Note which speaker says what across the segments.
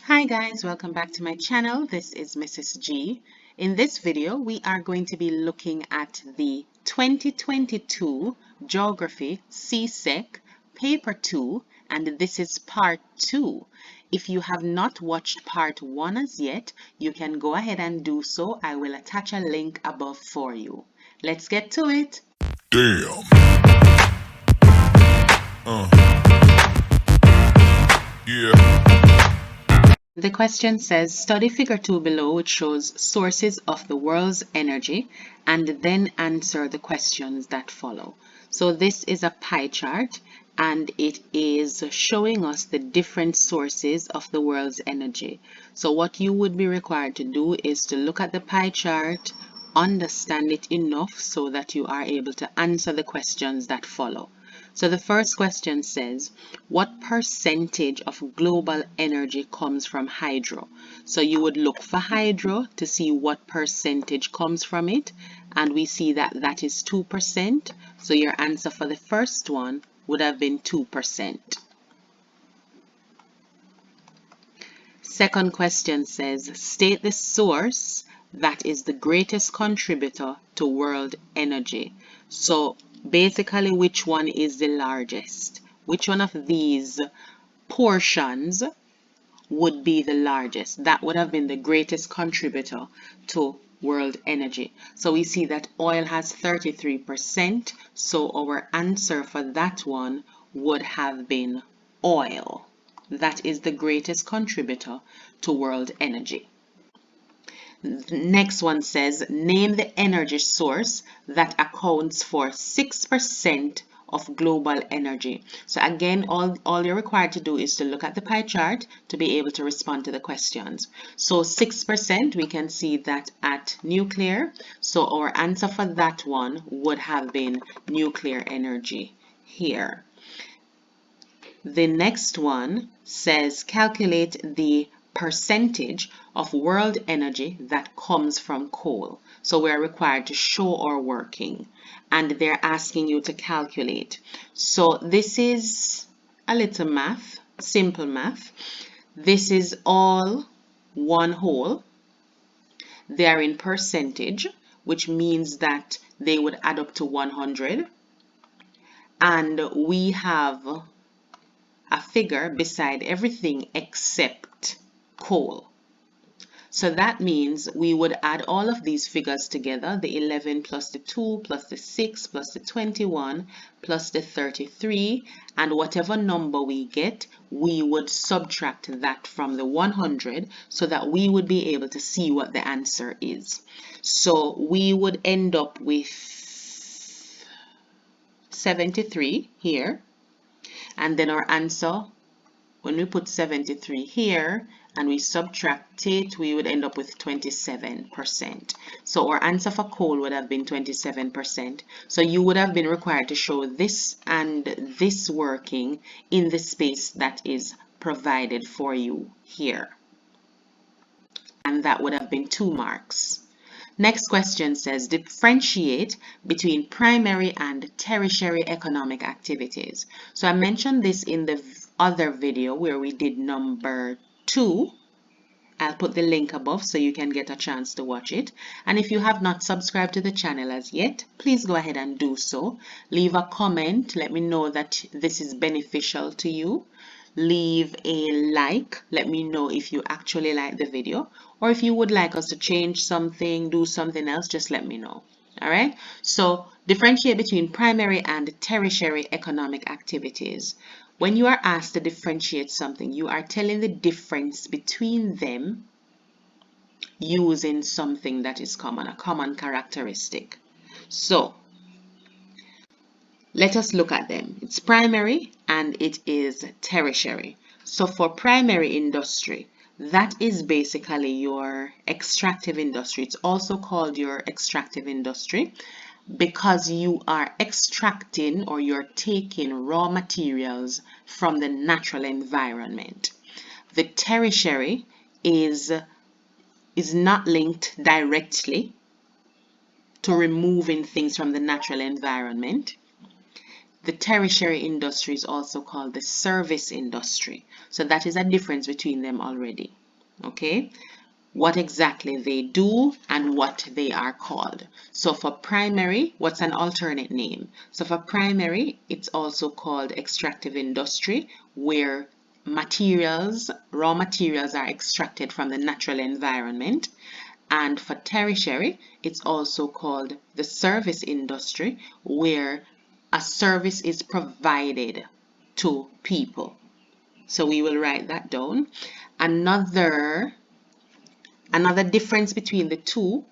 Speaker 1: Hi guys, welcome back to my channel. This is Mrs. G. In this video, we are going to be looking at the 2022 Geography CSEC Paper 2, and this is Part 2. If you have not watched Part 1 as yet, you can go ahead and do so. I will attach a link above for you. Let's get to it.
Speaker 2: Damn. Yeah.
Speaker 1: The question says, study figure 2 below, which shows sources of the world's energy, and then answer the questions that follow. So this is a pie chart, and it is showing us the different sources of the world's energy. So what you would be required to do is to look at the pie chart, understand it enough so that you are able to answer the questions that follow. So the first question says, what percentage of global energy comes from hydro? So you would look for hydro to see what percentage comes from it, and we see that that is 2%. So your answer for the first one would have been 2%. Second question says, state the source that is the greatest contributor to world energy. So basically, which one is the largest? Which one of these portions would be the largest? That would have been the greatest contributor to world energy. So we see that oil has 33%. So our answer for that one would have been oil. That is the greatest contributor to world energy. Next one says, name the energy source that accounts for 6% of global energy. So again, all you're required to do is to look at the pie chart to be able to respond to the questions. So 6%, we can see that at nuclear. So our answer for that one would have been nuclear energy here. The next one says calculate the percentage of world energy that comes from coal. So we're required to show our working, and they're asking you to calculate. So this is a little math, simple math. This is all one whole. They are in percentage, which means that they would add up to 100. And we have a figure beside everything except coal. So that means we would add all of these figures together, the 11 plus the 2 plus the 6 plus the 21 plus the 33, and whatever number we get, we would subtract that from the 100 so that we would be able to see what the answer is. So we would end up with 73 here. And then our answer, when we put 73 here and we subtract it, we would end up with 27%. So our answer for coal would have been 27%. So you would have been required to show this and this working in the space that is provided for you here. And that would have been 2 marks. Next question says, differentiate between primary and tertiary economic activities. So I mentioned this in the other video where we did number 2. I'll put the link above so you can get a chance to watch it. And if you have not subscribed to the channel as yet, please go ahead and do so. Leave a comment. Let me know that this is beneficial to you. Leave a like. Let me know if you actually like the video, or if you would like us to change something, do something else, just let me know. All right. So differentiate between primary and tertiary economic activities. When you are asked to differentiate something, you are telling the difference between them using something that is common, a common characteristic. So let us look at them. It's primary and it is tertiary. So for primary industry, that is basically your extractive industry. It's also called your extractive industry because you are extracting or you're taking raw materials from the natural environment. The tertiary is not linked directly to removing things from the natural environment. The tertiary industry is also called the service industry. So that is a difference between them already. Okay, what exactly they do and what they are called. So for primary, what's an alternate name? So for primary, it's also called extractive industry, where materials, raw materials are extracted from the natural environment. And for tertiary, it's also called the service industry, where a service is provided to people. So we will write that down. Another difference between the two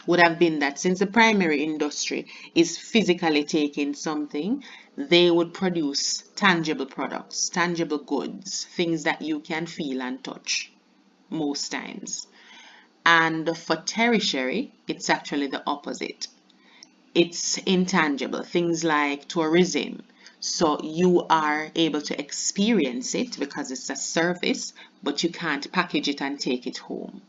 Speaker 1: would have been that since the primary industry is physically taking something, they would produce tangible products, tangible goods, things that you can feel and touch most times. And for tertiary, it's actually the opposite. It's intangible, things like tourism. So you are able to experience it because it's a service, but you can't package it and take it home.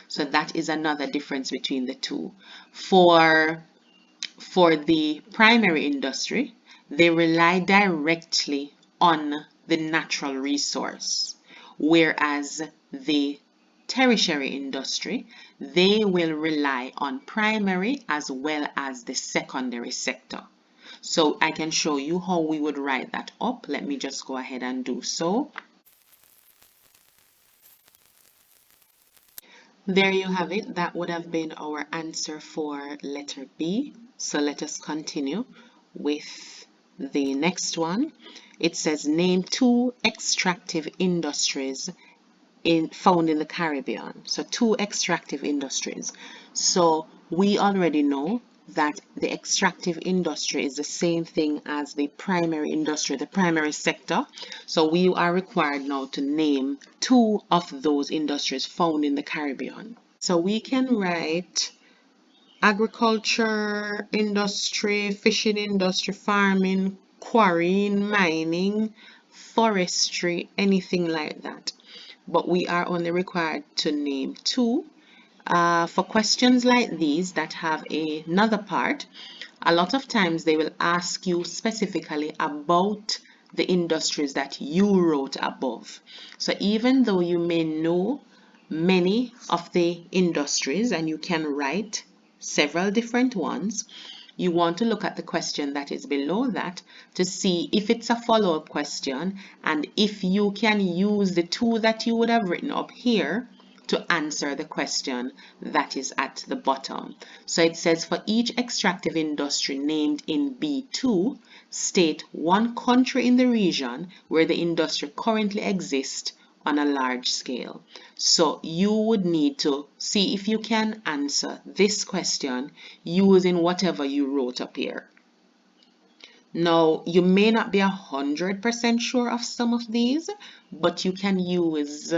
Speaker 1: So that is another difference between the two. For the primary industry, they rely directly on the natural resource, whereas the tertiary industry, they will rely on primary as well as the secondary sector. So I can show you how we would write that up. Let me just go ahead and do so. There you have it. That would have been our answer for letter B. So let us continue with the next one. It says name 2 extractive industries found in the Caribbean. So 2 extractive industries. So we already know that the extractive industry is the same thing as the primary industry, the primary sector. So we are required now to name 2 of those industries found in the Caribbean. So we can write agriculture industry, fishing industry, farming, quarrying, mining, forestry, anything like that. But we are only required to name 2. For questions like these that have another part, a lot of times they will ask you specifically about the industries that you wrote above. So even though you may know many of the industries and you can write several different ones, you want to look at the question that is below that to see if it's a follow-up question and if you can use the 2 that you would have written up here to answer the question that is at the bottom. So it says for each extractive industry named in B2, state 1 country in the region where the industry currently exists on a large scale. So you would need to see if you can answer this question using whatever you wrote up here. Now, you may not be 100% sure of some of these, but you can use,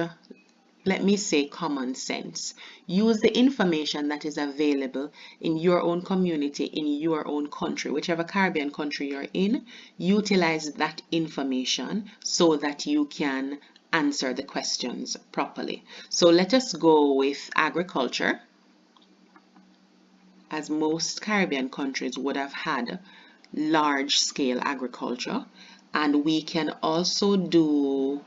Speaker 1: let me say, common sense. Use the information that is available in your own community, in your own country, whichever Caribbean country you're in. Utilize that information so that you can answer the questions properly. So let us go with agriculture, as most Caribbean countries would have had large-scale agriculture. And we can also do,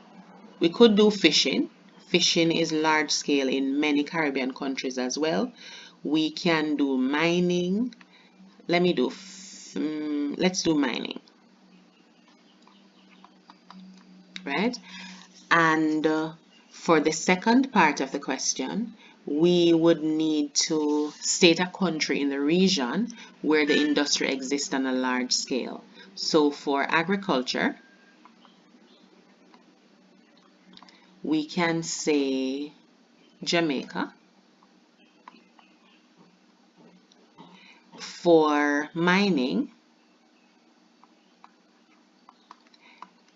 Speaker 1: we could do fishing. Fishing is large scale in many Caribbean countries as well. We can do mining. Let's do mining, right? And for the second part of the question, we would need to state a country in the region where the industry exists on a large scale. So for agriculture, we can say Jamaica. For mining,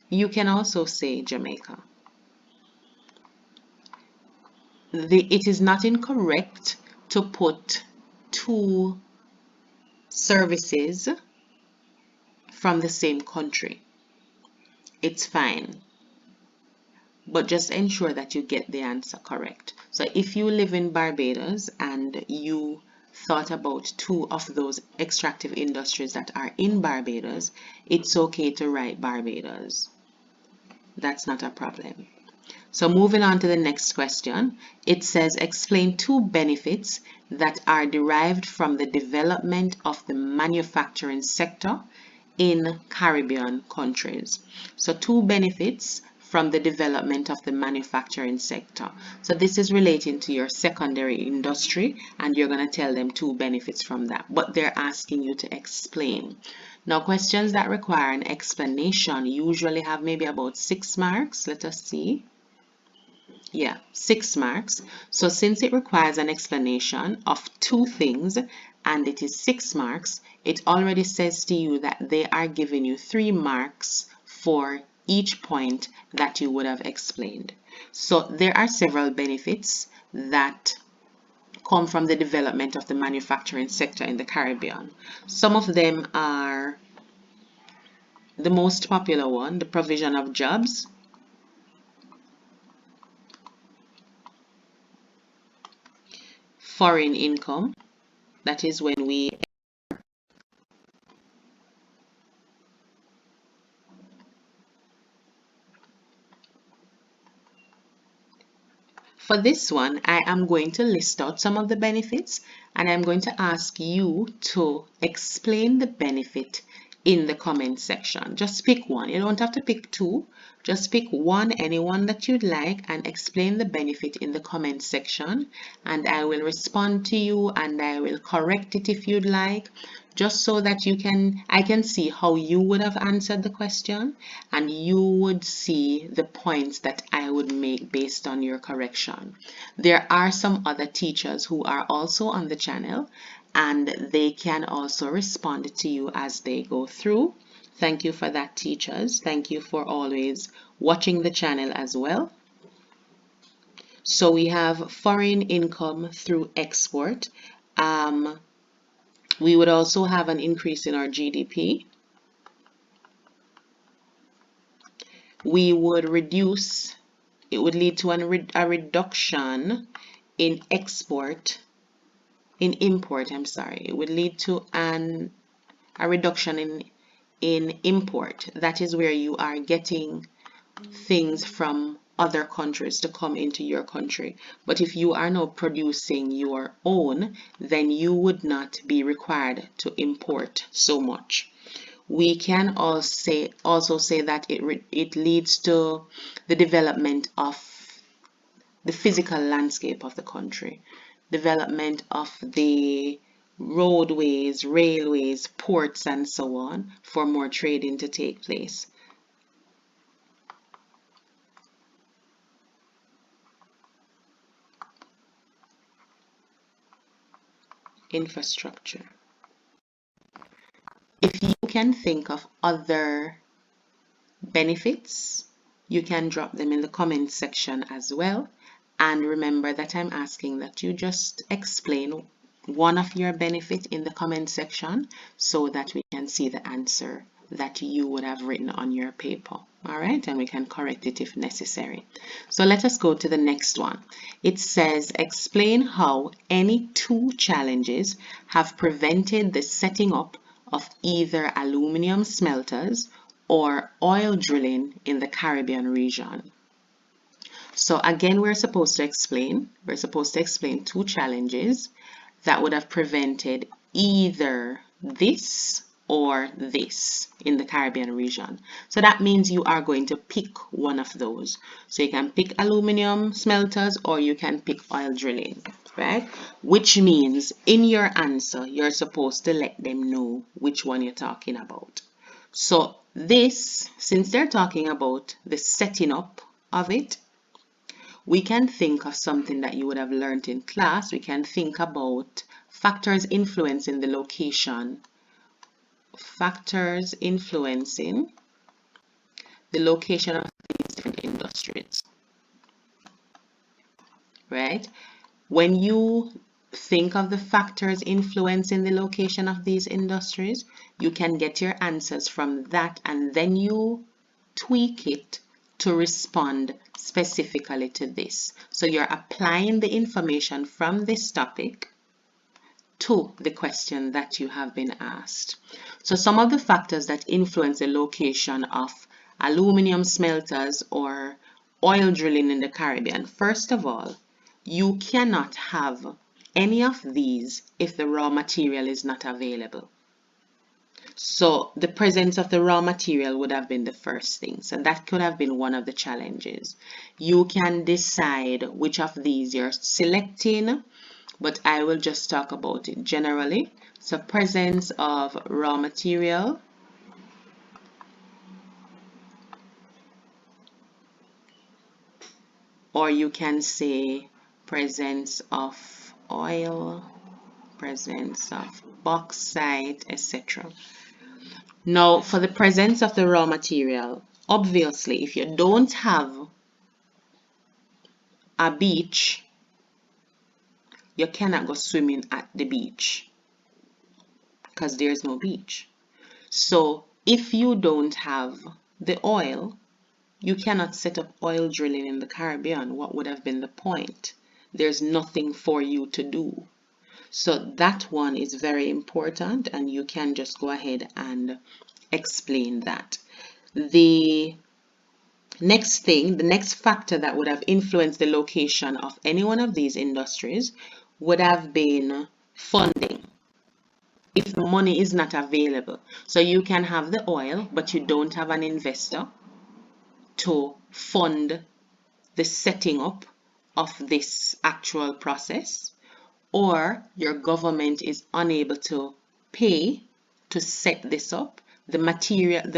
Speaker 1: you can also say Jamaica. It is not incorrect to put 2 services from the same country. It's fine. But just ensure that you get the answer correct. So if you live in Barbados and you thought about two of those extractive industries that are in Barbados, it's okay to write Barbados. That's not a problem. So moving on to the next question, it says explain two benefits that are derived from the development of the manufacturing sector in Caribbean countries. So two benefits from the development of the manufacturing sector. So this is relating to your secondary industry, and you're going to tell them two benefits from that, but they're asking you to explain. Now, questions that require an explanation usually have maybe about 6 marks. Let us see. Yeah, 6 marks. So since it requires an explanation of two things and it is 6 marks, it already says to you that they are giving you 3 marks for each point that you would have explained. So there are several benefits that come from the development of the manufacturing sector in the Caribbean. Some of them are the most popular one, the provision of jobs, foreign income, that is when we For this one, I am going to list out some of the benefits, and I'm going to ask you to explain the benefit in the comment section. Just pick one. You don't have to pick two. Just pick one, anyone that you'd like, and explain the benefit in the comment section, and I will respond to you and I will correct it if you'd like, just so that I can see how you would have answered the question, and you would see the points that I would make based on your correction. There are some other teachers who are also on the channel, and they can also respond to you as they go through. Thank you for that, teachers. Thank you for always watching the channel as well. So we have foreign income through export. We would also have an increase in our GDP. We would reduce, it would lead to a reduction in import, I'm sorry. It would lead to a reduction in import. That is where you are getting things from other countries to come into your country. But if you are now producing your own, then you would not be required to import so much. We can also say that it leads to the development of the physical landscape of the country, development of the roadways, railways, ports, and so on, for more trading to take place. Infrastructure. If you can think of other benefits, you can drop them in the comment section as well. And remember that I'm asking that you just explain one of your benefits in the comment section so that we can see the answer that you would have written on your paper. All right, and we can correct it if necessary. So let us go to the next one. It says, explain how any two challenges have prevented the setting up of either aluminum smelters or oil drilling in the Caribbean region. So again, we're supposed to explain two challenges that would have prevented either this or this in the Caribbean region. So that means you are going to pick one of those. So you can pick aluminum smelters or you can pick oil drilling, right? Which means in your answer, you're supposed to let them know which one you're talking about. So this, since they're talking about the setting up of it, we can think of something that you would have learned in class. We can think about factors influencing the location. Factors influencing the location of these different industries, right? When you think of the factors influencing the location of these industries, you can get your answers from that, and then you tweak it to respond specifically to this. So you're applying the information from this topic to the question that you have been asked. So some of the factors that influence the location of aluminum smelters or oil drilling in the Caribbean. First of all, you cannot have any of these if the raw material is not available. So the presence of the raw material would have been the first thing. So that could have been one of the challenges. You can decide which of these you're selecting, but I will just talk about it generally. So presence of raw material, or you can say presence of oil, presence of bauxite, etc. Now, for the presence of the raw material, obviously, if you don't have a beach, you cannot go swimming at the beach because there's no beach. So if you don't have the oil, you cannot set up oil drilling in the Caribbean. What would have been the point? There's nothing for you to do. So that one is very important, and you can just go ahead and explain that. The next thing, the next factor that would have influenced the location of any one of these industries would have been funding. If the money is not available, so you can have the oil, but you don't have an investor to fund the setting up of this actual process, or your government is unable to pay to set this up. The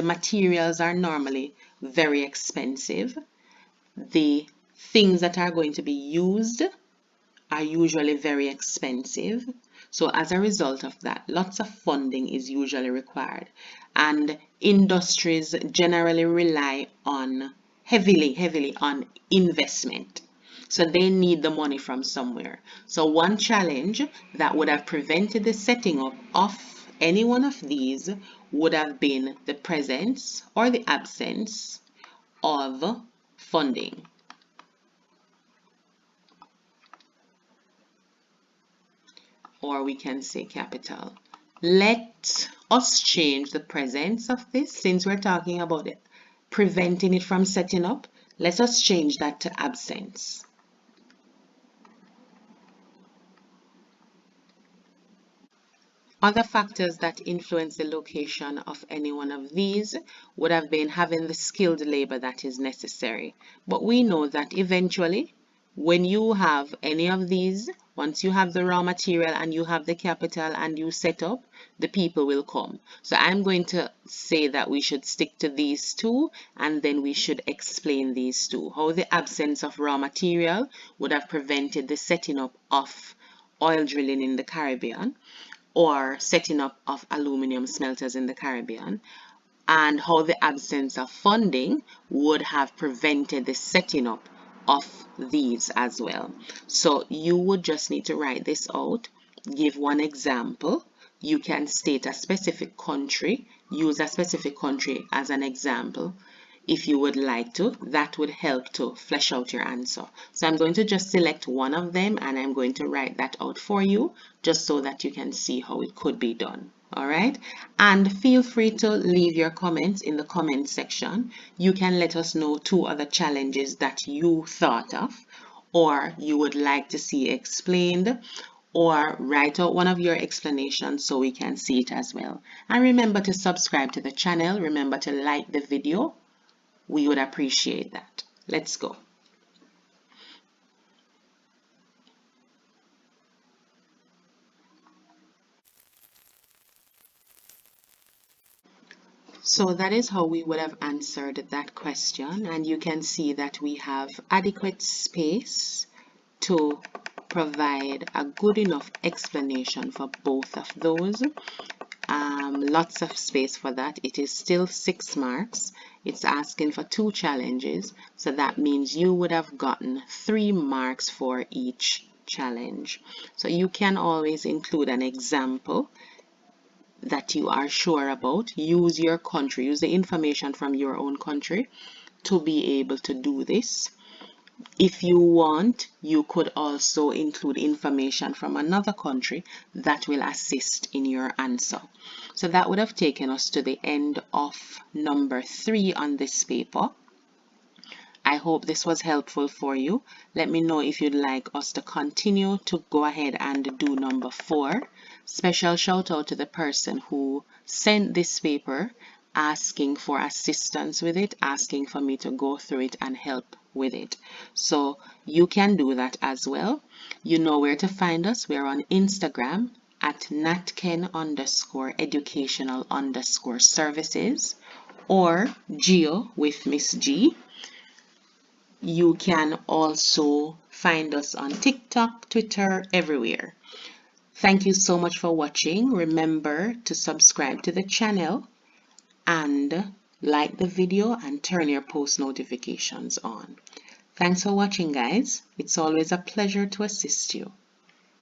Speaker 1: materials are normally very expensive. The things that are going to be used are usually very expensive. So as a result of that, lots of funding is usually required. And industries generally rely on heavily on investment. So they need the money from somewhere. So one challenge that would have prevented the setting up of any one of these would have been the presence or the absence of funding. Or we can say capital. Let us change the presence of this, since we're talking about it, preventing it from setting up. Let us change that to absence. Other factors that influence the location of any one of these would have been having the skilled labor that is necessary. But we know that eventually, when you have any of these, once you have the raw material and you have the capital and you set up, the people will come. So I'm going to say that we should stick to these two, and then we should explain these two. How the absence of raw material would have prevented the setting up of oil drilling in the Caribbean, or setting up of aluminum smelters in the Caribbean, and how the absence of funding would have prevented the setting up of these as well. So you would just need to write this out, give one example. You can state a specific country, use a specific country as an example if you would like to. That would help to flesh out your answer. So I'm going to just select one of them, and I'm going to write that out for you just so that you can see how it could be done. All right, and feel free to leave your comments in the comment section. You can let us know 2 other challenges that you thought of or you would like to see explained, or write out one of your explanations so we can see it as well. And remember to subscribe to the channel. Remember to like the video. We would appreciate that. Let's go. So that is how we would have answered that question, and you can see that we have adequate space to provide a good enough explanation for both of those. Lots of space for that. It is still 6 marks. It's asking for 2 challenges, so that means you would have gotten 3 marks for each challenge. So you can always include an example that you are sure about. Use your country, use the information from your own country to be able to do this. If you want, you could also include information from another country that will assist in your answer. So that would have taken us to the end of number 3 on this paper. I hope this was helpful for you. Let me know if you'd like us to continue to go ahead and do number 4. Special shout out to the person who sent this paper asking for assistance with it, asking for me to go through it and help with it. So you can do that as well. You know where to find us. We're on Instagram at natken_educational_services or Geo with Miss G. You can also find us on TikTok, Twitter, everywhere. Thank you so much for watching. Remember to subscribe to the channel and like the video and turn your post notifications on. Thanks for watching, guys. It's always a pleasure to assist you.